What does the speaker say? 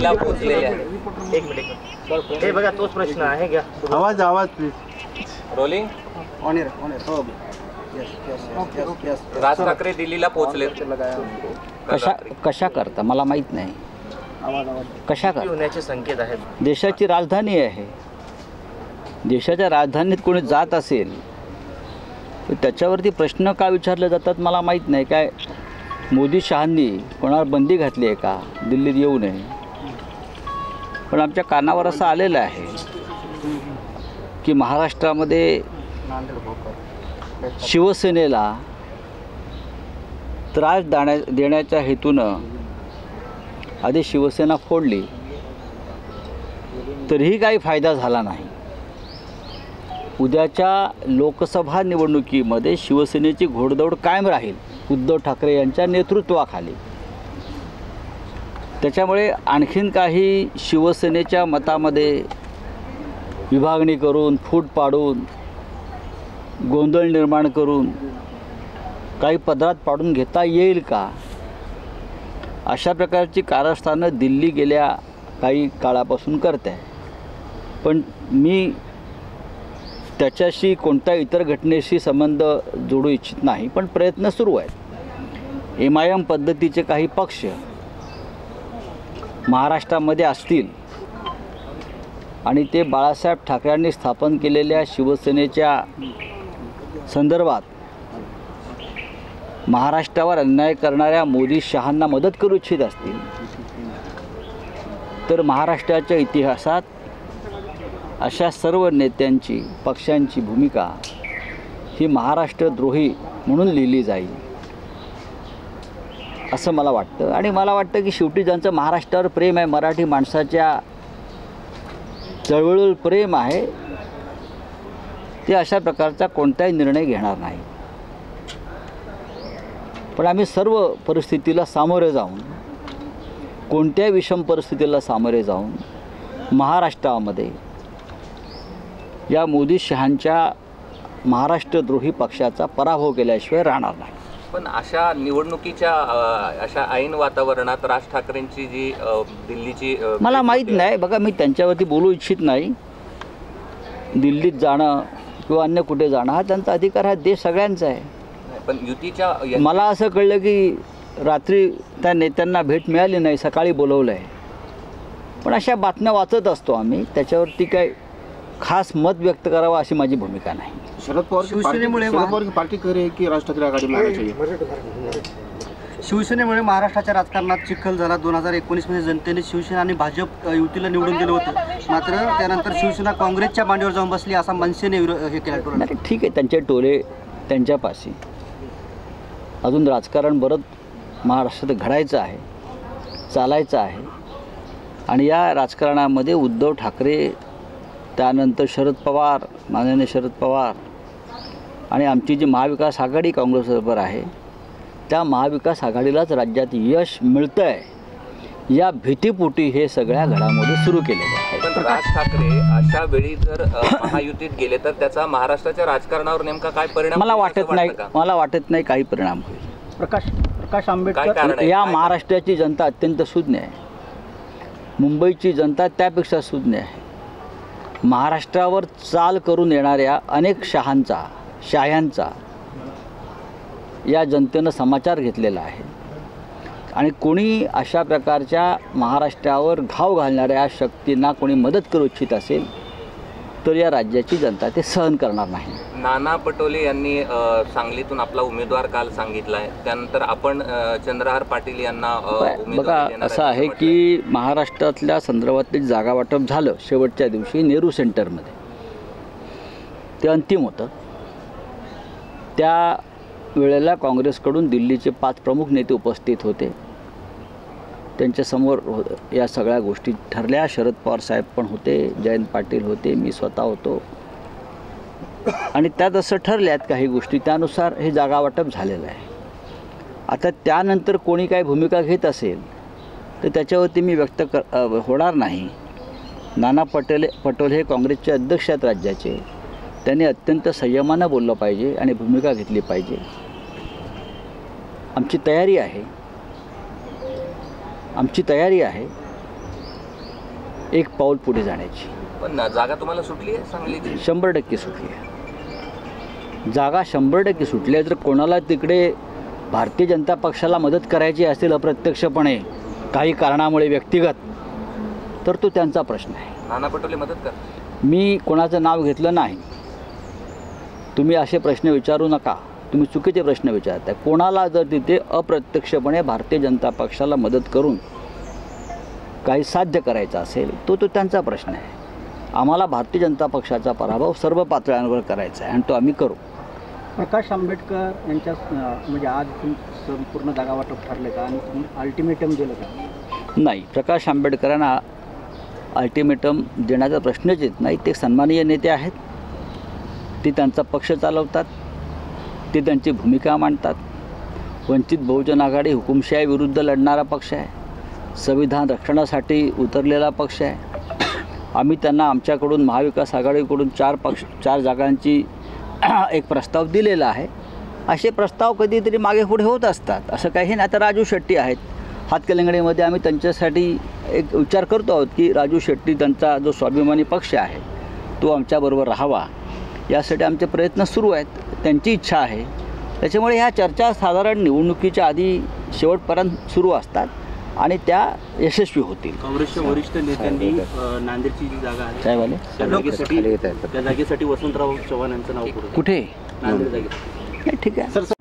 दिल्लीला पोहोचलेले आहेत. एक मिनिट हे बघा तोच प्रश्न आहे घ्या. आवाज प्लीज. रोलिंग. राज ठाकरे दिल्लीला पोहोचले. कशा करता मला माहीत नाही. कशा करता होण्याचे संकेत आहेत. देशाची राजधानी आहे. देशाच्या राजधानीत कोणी जात असेल तर त्याच्यावरती प्रश्न का विचारले जातात मला माहीत नाही. काय मोदी शहांनी कोणावर बंदी घातली आहे का दिल्लीत येऊ नये. पण आमच्या कानावर असं आलेलं आहे की महाराष्ट्रामध्ये शिवसेनेला त्रास देण्याच्या हेतूनं आधी शिवसेना फोडली तरीही काही फायदा झाला नाही. उद्याच्या लोकसभा निवडणुकीमध्ये शिवसेनेची घोडदौड कायम राहील उद्धव ठाकरे यांच्या नेतृत्वाखाली. त्याच्यामुळे आणखीन काही शिवसेनेच्या मतामध्ये विभागणी करून फूट पाडून गोंधळ निर्माण करून काही पदरात पाडून घेता येईल का अशा प्रकारची कारस्थानं दिल्ली गेल्या काही काळापासून करते आहे. पण मी त्याच्याशी कोणत्या इतर घटनेशी संबंध जोडू इच्छित नाही. पण प्रयत्न सुरू आहेत. MIM पद्धतीचे काही पक्ष महाराष्ट्रामध्ये असतील आणि ते बाळासाहेब ठाकरेंनी स्थापन केलेल्या शिवसेनेच्या संदर्भात महाराष्ट्रावर अन्याय करणाऱ्या मोदी शहांना मदत करू इच्छित असतील तर महाराष्ट्राच्या इतिहासात अशा सर्व नेत्यांची पक्षांची भूमिका ही महाराष्ट्रद्रोही म्हणून लिहिली जाईल असं मला वाटतं. आणि मला वाटतं की शेवटी ज्यांचं महाराष्ट्रावर प्रेम आहे, मराठी माणसाच्या चळवळीवर प्रेम आहे, ते अशा प्रकारचा कोणताही निर्णय घेणार नाही. पण आम्ही सर्व परिस्थितीला सामोरे जाऊन कोणत्याही विषम परिस्थितीला सामोरे जाऊन महाराष्ट्रामध्ये या मोदी शहांच्या महाराष्ट्रद्रोही पक्षाचा पराभव केल्याशिवाय राहणार नाही. पण अशा निवडणुकीच्या अशा ऐन वातावरणात राज ठाकरेंची जी दिल्लीची मला माहीत नाही. बघा मी त्यांच्यावरती बोलू इच्छित नाही. दिल्लीत जाणं किंवा अन्य कुठे जाणं हा त्यांचा अधिकार हा देश सगळ्यांचा आहे. पण युतीच्या मला असं कळलं की रात्री त्या नेत्यांना भेट मिळाली नाही, सकाळी बोलवलं आहे. पण अशा बातम्या वाचत असतो आम्ही. त्याच्यावरती काय खास मत व्यक्त करावं अशी माझी भूमिका नाही. शरद पवार की पार्टी करे की राज ठाकरे आघाडी में आना चाहिए. शिवसेनेमुळे महाराष्ट्राच्या राजकारणात चिखल झाला. 2019मध्ये जनतेने शिवसेना आणि भाजप युतीला निवडून दिलं होतं. मात्र त्यानंतर शिवसेना काँग्रेसच्या मांडीवर जाऊन बसली असा मनसेने हे केला. नाही ठीक आहे, त्यांचे टोले त्यांच्यापाशी. अजून राजकारण बरंच महाराष्ट्रात घडायचं आहे, चालायचं आहे. आणि या राजकारणामध्ये उद्धव ठाकरे, त्यानंतर शरद पवार, माननीय शरद पवार आणि आमची जी महाविकास आघाडी काँग्रेसबरोबर आहे त्या महाविकास आघाडीलाच राज्यात यश मिळतं आहे या भीतीपोटी हे सगळ्या घडामोडी सुरू केलेल्या आहेत. पण राज ठाकरे अशा वेळी जर महायुतीत गेले तर त्याचा महाराष्ट्राच्या राजकारणावर नेमका काय परिणाम मला वाटत नाही काही परिणाम होईल. प्रकाश आंबेडकर या महाराष्ट्राची जनता अत्यंत सुज्ञ आहे. मुंबईची जनता त्यापेक्षा सुज्ञ आहे. महाराष्ट्रावर चाल करून येणाऱ्या अनेक शाह्यांचा या जनतेनं समाचार घेतलेला आहे. आणि कोणी अशा प्रकारच्या महाराष्ट्रावर घाव घालणाऱ्या शक्तींना कोणी मदत करू इच्छित असेल तर या राज्याची जनता ते सहन करणार नाही. नाना पटोले यांनी सांगलीतून आपला उमेदवार काल सांगितला आहे. त्यानंतर आपण चंद्रहार पाटील यांना बघा असं आहे की महाराष्ट्रातल्या संदर्भातले जागा वाटप झालं शेवटच्या दिवशी नेहरू सेंटरमध्ये. ते अंतिम होतं. त्या वेळेला काँग्रेसकडून दिल्लीचे 5 प्रमुख नेते उपस्थित होते. त्यांच्यासमोर या सगळ्या गोष्टी ठरल्या. शरद पवार साहेब पण होते, जयंत पाटील होते, मी स्वतः होतो. आणि त्यात असं ठरल्यात काही गोष्टी, त्यानुसार हे जागा वाटप झालेलं आहे. आता त्यानंतर कोणी काय भूमिका घेत असेल तर त्याच्यावरती मी व्यक्त होणार नाही. नाना पटोले हे काँग्रेसचे अध्यक्ष आहेत राज्याचे. त्यांनी अत्यंत संयमानं बोललं पाहिजे आणि भूमिका घेतली पाहिजे. आमची तयारी आहे एक पाऊल पुढे जाण्याची. पण जागा तुम्हाला सुटली आहे सांगलीची? 100% सुटली आहे जागा, 100% सुटली आहे. जर कोणाला तिकडे भारतीय जनता पक्षाला मदत करायची असेल अप्रत्यक्षपणे काही कारणामुळे व्यक्तिगत, तर तो त्यांचा प्रश्न आहे. नाना पटोले मदत कर. मी कोणाचं नाव घेतलं नाही. तुम्ही असे प्रश्न विचारू नका, तुम्ही चुकीचे प्रश्न विचारताय. कोणाला जर तिथे अप्रत्यक्षपणे भारतीय जनता पक्षाला मदत करून काही साध्य करायचं असेल तो त्यांचा प्रश्न आहे. आम्हाला भारतीय जनता पक्षाचा पराभव सर्व पातळ्यांवर करायचा आहे आणि तो आम्ही करू. प्रकाश आंबेडकर यांच्या म्हणजे आज संपूर्ण जागा वाटप ठरले का आणि अल्टिमेटम दिलं का? नाही, प्रकाश आंबेडकरांना अल्टिमेटम देण्याचा प्रश्नच येत नाही. ते सन्माननीय नेते आहेत, ते त्यांचा पक्ष चालवतात, ते त्यांची भूमिका मांडतात. वंचित बहुजन आघाडी हुकुमशाही विरुद्ध लढणारा पक्ष आहे, संविधान रक्षणासाठी उतरलेला पक्ष आहे. आम्ही त्यांना आमच्याकडून महाविकास आघाडीकडून 4 जागांची एक प्रस्ताव दिलेला आहे. असे प्रस्ताव कधीतरी मागे पुढे होत असतात, असं काही नाही. आता राजू शेट्टी आहेत हातकणंगलेमध्ये, आम्ही त्यांच्यासाठी एक विचार करतो आहोत की राजू शेट्टी त्यांचा जो स्वाभिमानी पक्ष आहे तो आमच्याबरोबर राहावा, यासाठी आमचे प्रयत्न सुरू आहेत. त्यांची इच्छा आहे. त्याच्यामुळे ह्या चर्चा साधारण निवडणुकीच्या आधी शेवटपर्यंत सुरू असतात आणि त्या यशस्वी होतील. काँग्रेसच्या वरिष्ठ नेत्यांनी नांदेडची जी जागा आहे काय वाले त्या जागेसाठी वसंतराव चव्हाण यांचं नाव कुठे? नांदेड जागेत. ठीक आहे.